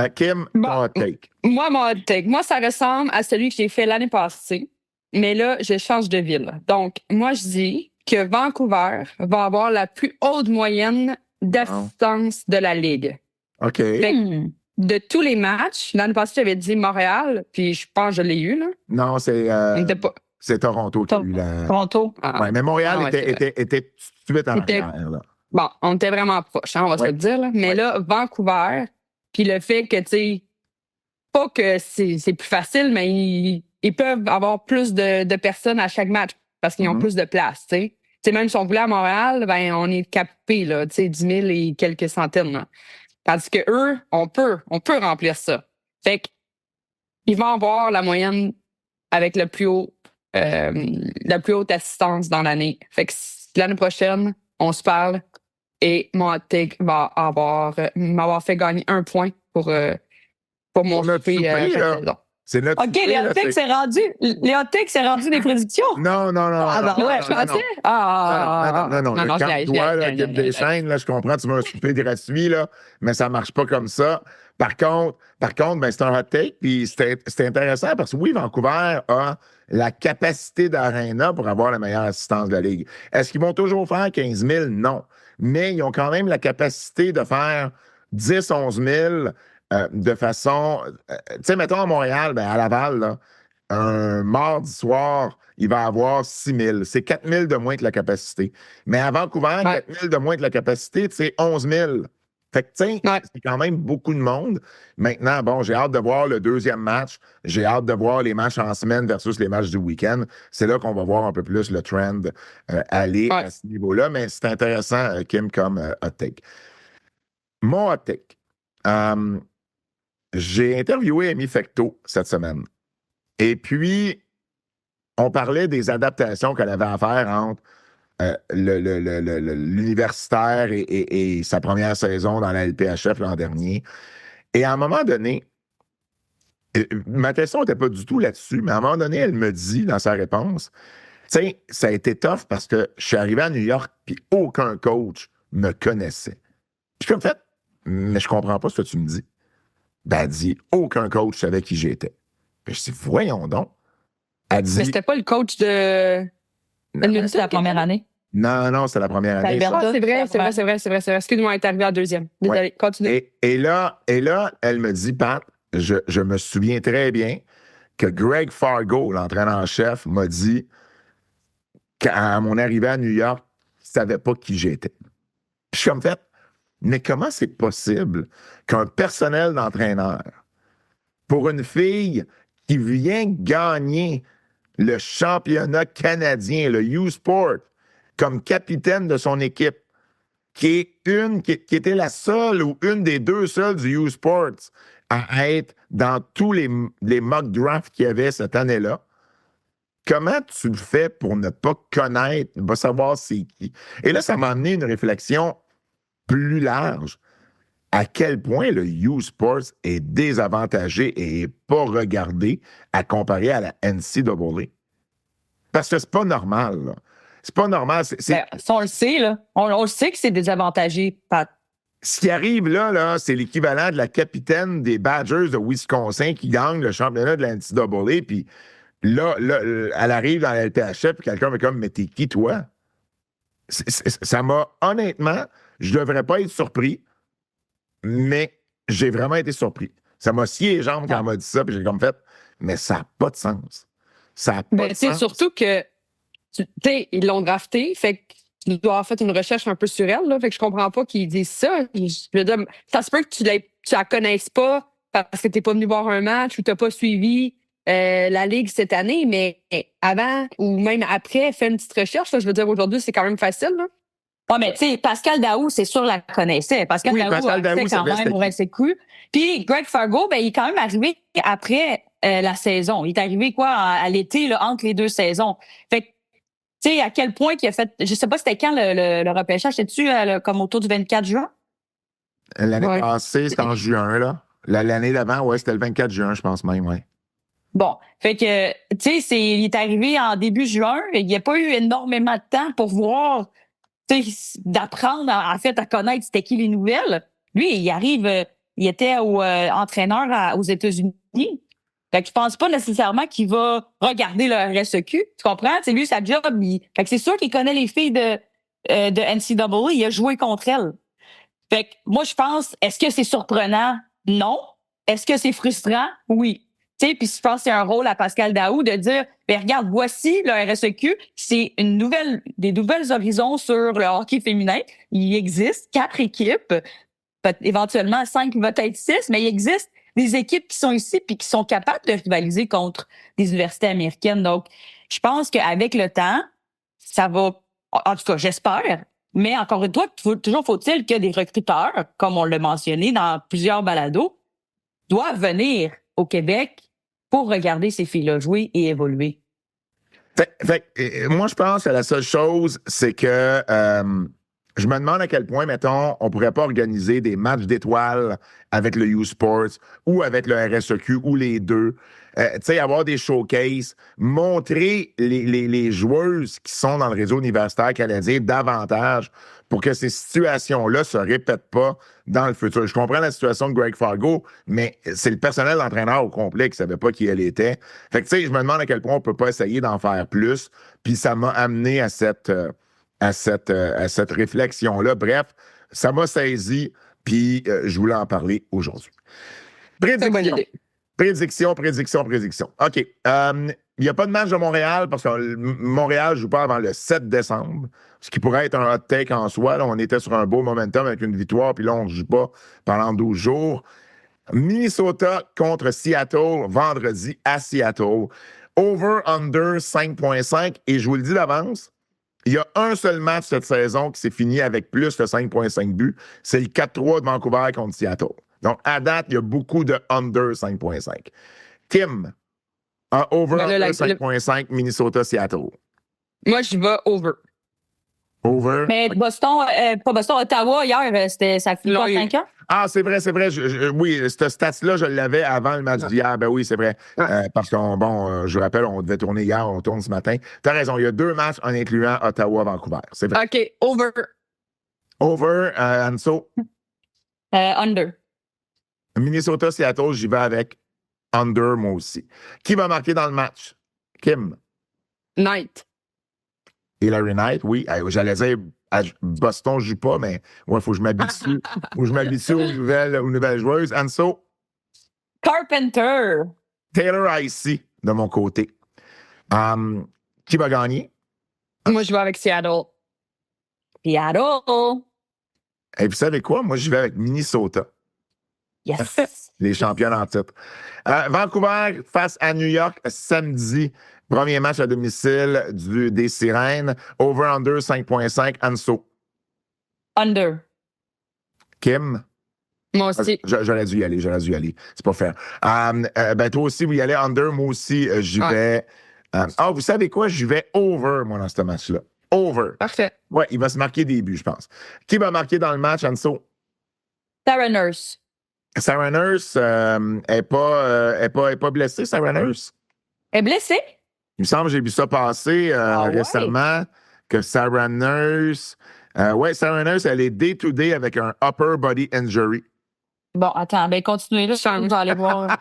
Kim, ton hot take. Moi, mon hot take, moi, ça ressemble à celui que j'ai fait l'année passée, mais là, je change de ville. Donc, moi, je dis que Vancouver va avoir la plus haute moyenne d'assistance de la Ligue. OK. De tous les matchs, l'année passée, j'avais dit Montréal, puis je pense que je l'ai eu, là. Non, c'est Toronto qui a eu la... Toronto. Oui, mais Montréal était tout de suite en arrière, là. Bon, on était vraiment proches, on va se le dire, là. Mais là, Vancouver, puis le fait que, tu sais, pas que c'est plus facile, mais ils peuvent avoir plus de personnes à chaque match parce qu'ils ont plus de place, tu sais. Tu sais, même si on voulait à Montréal, ben, on est capé, là, tu sais, 10 000 et quelques centaines, là. Tandis que eux, on peut remplir ça. Fait qu'ils vont avoir la moyenne avec la plus haute assistance dans l'année. Fait que l'année prochaine, on se parle et mon hot take va m'avoir fait gagner 1 point pour mon souper saison. C'est notre OK, les hot takes, c'est rendu des prédictions? Non. Ah, ben ouais, je pensais. Non. Calme-toi, Kim Deschênes, là, je comprends, tu veux un souper gratuit, là, mais ça marche pas comme ça. Par contre, ben, c'est un hot take, puis c'est intéressant parce que oui, Vancouver a la capacité d'Arena pour avoir la meilleure assistance de la Ligue. Est-ce qu'ils vont toujours faire 15 000? Non. Mais ils ont quand même la capacité de faire 10, 11 000 de façon... tu sais, mettons à Montréal, ben, à Laval, là, un mardi soir, il va avoir 6 000. C'est 4 000 de moins que la capacité. Mais à Vancouver, 4 000 de moins que la capacité, c'est 11 000. Fait que, tiens, c'est quand même beaucoup de monde. Maintenant, bon, j'ai hâte de voir le deuxième match. J'ai hâte de voir les matchs en semaine versus les matchs du week-end. C'est là qu'on va voir un peu plus le trend aller à ce niveau-là. Mais c'est intéressant, Kim, comme hot take. Mon hot take. J'ai interviewé Amy Fecteau cette semaine. Et puis, on parlait des adaptations qu'elle avait à faire entre l'universitaire et sa première saison dans la LPHF l'an dernier. Et à un moment donné, ma question n'était pas du tout là-dessus, mais à un moment donné, elle me dit dans sa réponse, tu sais, ça a été tough parce que je suis arrivé à New York puis aucun coach me connaissait. Puis en fait, mais je comprends pas ce que tu me dis. Ben, elle dit, aucun coach savait qui j'étais. Puis je dis, voyons donc. Elle dit, mais c'était pas le coach de... C'était la première année. Non, c'est la première année. C'est vrai. Excuse-moi, elle est arrivée en deuxième. Désolé, continue. Et là, elle me dit, Pat, je me souviens très bien que Greg Fargo, l'entraîneur-chef, m'a dit qu'à mon arrivée à New York, il ne savait pas qui j'étais. Puis je suis comme fait, mais comment c'est possible qu'un personnel d'entraîneur, pour une fille qui vient gagner le championnat canadien, le U-Sport, comme capitaine de son équipe, qui était la seule ou une des deux seules du U-Sports à être dans tous les mock drafts qu'il y avait cette année-là, comment tu le fais pour ne pas connaître, ne pas savoir c'est qui? Et là, ça m'a amené une réflexion plus large. À quel point le U-Sports est désavantagé et n'est pas regardé à comparer à la NCAA. Parce que c'est pas normal, là. C'est pas normal. Ben, ça, on le sait, là. On le sait que c'est désavantagé, Pat. Ce qui arrive là, c'est l'équivalent de la capitaine des Badgers de Wisconsin qui gagne le championnat de la NCAA, puis là, elle arrive dans la LTHF, puis quelqu'un va comme, mais t'es qui, toi? Ça m'a, honnêtement, je devrais pas être surpris, mais j'ai vraiment été surpris. Ça m'a scié les jambes quand elle m'a dit ça, puis j'ai comme fait, mais ça n'a pas de sens. Ça n'a pas de sens. Surtout que, ils l'ont drafté, fait qu'ils doivent avoir fait une recherche un peu sur elle, là, fait que je comprends pas qu'ils disent ça. Je veux dire, ça se peut que tu la connaisses pas parce que t'es pas venu voir un match ou t'as pas suivi la Ligue cette année, mais avant ou même après, fais une petite recherche. Là, je veux dire, aujourd'hui, c'est quand même facile. Là. Ouais, mais tu sais, Pascal Daou, c'est sûr, la connaissait. Pascal Daou quand même au SQ. Puis Greg Fargo, ben, il est quand même arrivé après la saison. Il est arrivé, à l'été, là, entre les deux saisons. Fait que, tu sais, à quel point qu'il a fait, je sais pas c'était quand le repêchage, c'était-tu comme autour du 24 juin? L'année passée, c'était en juin, là. L'année d'avant, ouais, c'était le 24 juin, je pense même, ouais. Bon, fait que, tu sais, il est arrivé en début juin, et il n'y a pas eu énormément de temps pour voir, d'apprendre, en fait, à connaître c'était qui les nouvelles. Lui, il arrive, il était entraîneur aux États-Unis. Fait que je pense pas nécessairement qu'il va regarder le RSEQ. Tu comprends? C'est lui, sa job. Fait que c'est sûr qu'il connaît les filles de NCAA. Il a joué contre elles. Fait que moi, je pense, est-ce que c'est surprenant? Non. Est-ce que c'est frustrant? Oui. Tu sais, puis je pense que c'est un rôle à Pascal Daou de dire, ben regarde, voici le RSEQ, c'est des nouvelles horizons sur le hockey féminin. Il existe 4 équipes, éventuellement 5, peut-être 6, mais il existe des équipes qui sont ici puis qui sont capables de rivaliser contre des universités américaines. Donc, je pense qu'avec le temps, ça va, en tout cas, j'espère. Mais encore une fois, toujours faut-il que des recruteurs, comme on l'a mentionné dans plusieurs balados, doivent venir au Québec pour regarder ces filles-là jouer et évoluer. Moi, je pense que la seule chose, c'est que je me demande à quel point, mettons, on pourrait pas organiser des matchs d'étoiles avec le U-Sports ou avec le RSEQ ou les deux. Tu sais, avoir des showcases, montrer les joueuses qui sont dans le réseau universitaire canadien davantage pour que ces situations-là se répètent pas dans le futur. Je comprends la situation de Greg Fargo, mais c'est le personnel d'entraîneur au complet qui savait pas qui elle était. Fait que, tu sais, je me demande à quel point on peut pas essayer d'en faire plus. Puis ça m'a amené à cette réflexion-là. Bref, ça m'a saisi, puis je voulais en parler aujourd'hui. Prédiction. OK. Il n'y a pas de match de Montréal parce que Montréal ne joue pas avant le 7 décembre, ce qui pourrait être un hot take en soi. Là, on était sur un beau momentum avec une victoire, puis là, on ne joue pas pendant 12 jours. Minnesota contre Seattle, vendredi à Seattle. Over-under 5.5. Et je vous le dis d'avance, il y a un seul match cette saison qui s'est fini avec plus de 5.5 buts. C'est le 4-3 de Vancouver contre Seattle. Donc, à date, il y a beaucoup de under 5.5. Kim, over-under 5.5, Minnesota-Seattle. Moi, je vais over. Over? Mais Boston, pas Boston, Ottawa, hier, ça finit pas 5 ans? Ah, c'est vrai. Oui, cette stat-là, je l'avais avant le match d'hier. Ben oui, c'est vrai. Parce que, je rappelle, on devait tourner hier, on tourne ce matin. T'as raison, il y a 2 matchs en incluant Ottawa-Vancouver. C'est vrai. OK, over. Over, Anso? Under. Minnesota-Seattle, j'y vais avec under, moi aussi. Qui va marquer dans le match? Kim? Knight. Hillary Knight, oui. J'allais dire à Boston, je joue pas, mais il faut que je m'habitue. Aux nouvelles joueuses. Anso? Carpenter. Taylor Icy, de mon côté. Qui va gagner? Moi, je vais avec Seattle. Seattle. Et puis, vous savez quoi? Moi, j'y vais avec Minnesota. Yes. Les championnes en titre. Vancouver face à New York samedi. Premier match à domicile des Sirènes. Over-under 5.5. Anso. Under. Kim? Moi aussi. J'aurais dû y aller. C'est pas fair. Toi aussi, vous y allez under. Moi aussi, j'y vais Vous savez quoi? Je vais over, moi, dans ce match-là. Over. Parfait. Ouais, il va se marquer des buts, je pense. Qui va marquer dans le match, Anso? Sarah Nurse. Sarah Nurse est pas blessée, Sarah Nurse? Elle est blessée? Il me semble que j'ai vu ça passer Ouais? récemment, que Sarah Nurse... Sarah Nurse, elle est day-to-day avec un upper body injury. Bon, attends, ben continuez là, je vais aller voir.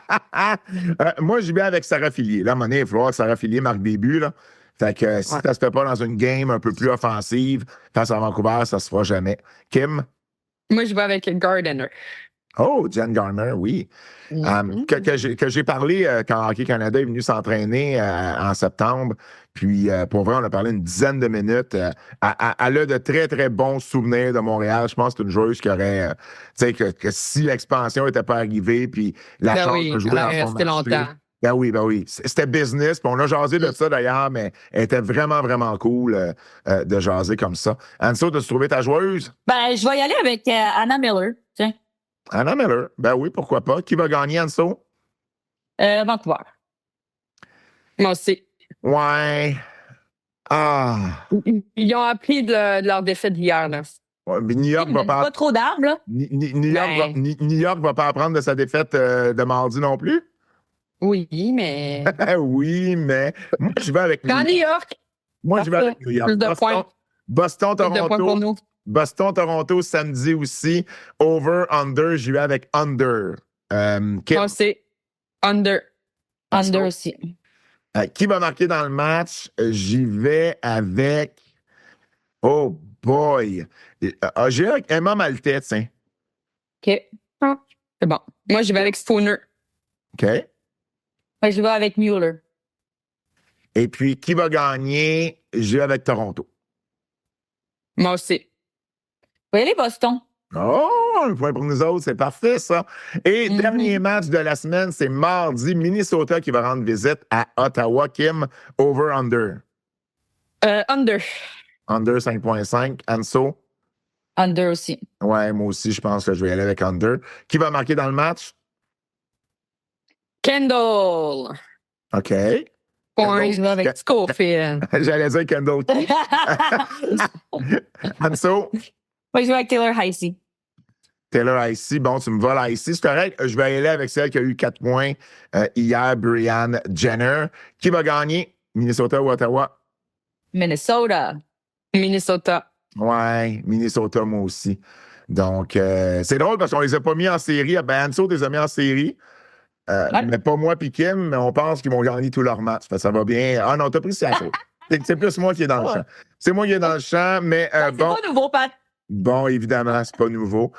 Moi, j'y vais avec Sarah Fillier. Là, à un moment donné, il va falloir que Sarah Fillier marque des buts, là. Fait que si ça se fait pas dans une game un peu plus offensive, face à Vancouver, ça se fera jamais. Kim? Moi, je vais avec Gardiner. Oh, Jen Garner, oui. Que j'ai parlé quand Hockey Canada est venu s'entraîner en septembre. Puis, pour vrai, on a parlé une dizaine de minutes. Elle a de très, très bons souvenirs de Montréal. Je pense que c'est une joueuse qui aurait... tu sais, que si l'expansion n'était pas arrivée, puis la chance de jouer dans son resté longtemps. Ben oui. C'était business. Puis on a jasé de ça, d'ailleurs, mais elle était vraiment, vraiment cool de jaser comme ça. Anso, as-tu trouvé ta joueuse? Ben, je vais y aller avec Anna Miller. Tiens. Anna Miller. Ben oui, pourquoi pas. Qui va gagner, Anso? Vancouver. Moi aussi. Ouais. Ils ont appris de leur défaite d'hier, là. Ouais, mais New York va pas trop d'armes, là. New York va pas apprendre de sa défaite de mardi non plus? Oui, mais... Oui, mais moi, je vais avec New York. Moi, je vais avec New York. Plus de points. Boston-Toronto. Boston-Toronto samedi aussi. Over-under, j'y vais avec under. Moi aussi. Under. Under aussi. Qui va marquer dans le match? J'y vais avec... Oh boy! J'y vais avec Emma Maltais, tiens. OK. C'est bon. Moi, j'y vais avec Spooner. OK. Moi, je vais avec Mueller. Et puis, qui va gagner? J'y vais avec Toronto. Moi aussi. Vous voyez les Boston? Oh, un point pour nous autres, c'est parfait, ça. Et dernier match de la semaine, c'est mardi, Minnesota qui va rendre visite à Ottawa. Kim, over-under. Under. Under 5.5. Anso? Under aussi. Ouais, moi aussi, je pense que je vais y aller avec under. Qui va marquer dans le match? Kendall. OK. Point. Je vais avec Schofield. J'allais dire Kendall. Anso? Moi, je vais avec Taylor Heisey. Taylor Icy, bon, tu me voles à Icy, c'est correct. Je vais y aller avec celle qui a eu 4 points hier, Brianne Jenner. Qui va gagner? Minnesota ou Ottawa? Minnesota. Minnesota. Ouais, Minnesota, moi aussi. Donc, c'est drôle parce qu'on les a pas mis en série. Ben, Anso les a mis en série. Mais pas moi puis Kim, mais on pense qu'ils vont gagner tous leurs matchs. Ça va bien. Ah non, t'as pris ça. C'est plus moi qui est dans le champ. C'est moi qui est dans le champ, mais C'est pas nouveau, Pat. Bon, évidemment, c'est pas nouveau.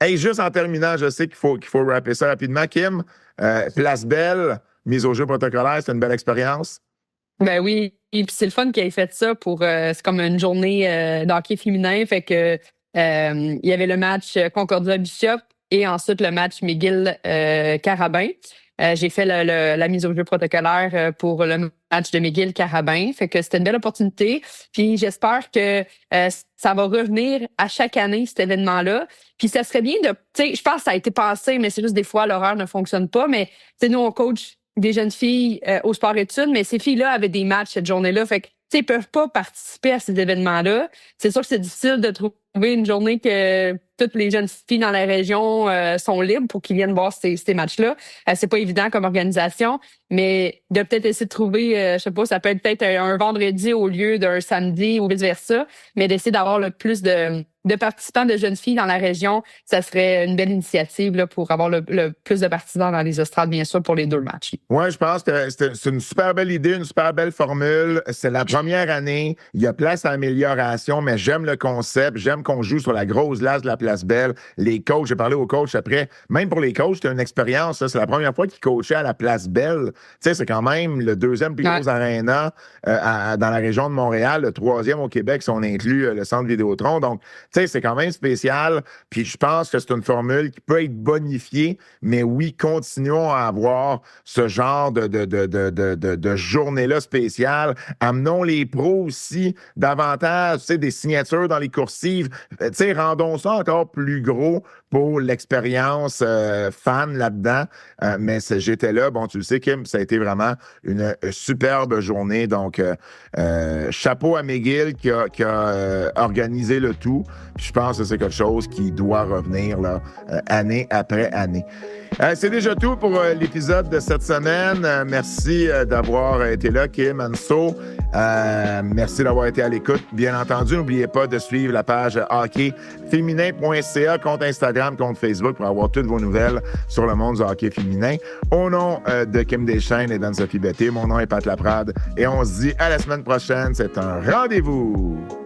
Hey, juste en terminant, je sais qu'il faut rapper ça rapidement. Kim, Place Belle, mise au jeu protocolaire, c'est une belle expérience. Ben oui, et puis c'est le fun qu'il ait fait ça pour c'est comme une journée d'hockey féminin, fait que il y avait le match Concordia Bishop et ensuite le match McGill Carabin. J'ai fait la mise au jeu protocolaire pour le match de McGill Carabin, fait que c'était une belle opportunité. Puis j'espère que ça va revenir à chaque année cet événement-là. Puis ça serait bien de, tu sais, je pense que ça a été passé, mais c'est juste des fois l'horaire ne fonctionne pas. Mais tu sais, nous on coach des jeunes filles au sport-études, mais ces filles-là avaient des matchs cette journée-là. Fait que, tu sais, ils peuvent pas participer à ces événements-là. C'est sûr que c'est difficile de trouver une journée que toutes les jeunes filles dans la région sont libres pour qu'ils viennent voir ces matchs-là. C'est pas évident comme organisation, mais de peut-être essayer de trouver, je sais pas, ça peut être peut-être un vendredi au lieu d'un samedi ou vice-versa, mais d'essayer d'avoir le plus de participants de jeunes filles dans la région, ça serait une belle initiative là, pour avoir le plus de partisans dans les estrades, bien sûr, pour les 2 matchs. Oui, je pense que c'est une super belle idée, une super belle formule. C'est la première année. Il y a place à amélioration, mais j'aime le concept. J'aime qu'on joue sur la grosse glace de la Place Belle. Les coachs, j'ai parlé aux coachs après. Même pour les coachs, c'était une expérience. Ça. C'est la première fois qu'ils coachaient à la Place Belle. Tu sais, c'est quand même le 2e plus gros aréna dans la région de Montréal, le 3e au Québec, si on inclut le centre Vidéotron. Donc, tu sais, c'est quand même spécial. Puis je pense que c'est une formule qui peut être bonifiée, mais oui, continuons à avoir ce genre de journée-là spéciale. Amenons les pros aussi davantage, tu sais, des signatures dans les coursives. Tu sais, rendons ça encore plus gros pour l'expérience fan là-dedans. Mais j'étais là. Bon, tu le sais, Kim, ça a été vraiment une superbe journée. Donc, chapeau à McGill qui a organisé le tout. Puis je pense que c'est quelque chose qui doit revenir là, année après année. C'est déjà tout pour l'épisode de cette semaine. Merci d'avoir été là, Kim, Anso. Merci d'avoir été à l'écoute. Bien entendu, n'oubliez pas de suivre la page hockeyféminin.ca, compte Instagram, compte Facebook pour avoir toutes vos nouvelles sur le monde du hockey féminin. Au nom de Kim Deschênes et d'Anne-Sophie Betté, mon nom est Pat Laprade et on se dit à la semaine prochaine. C'est un rendez-vous!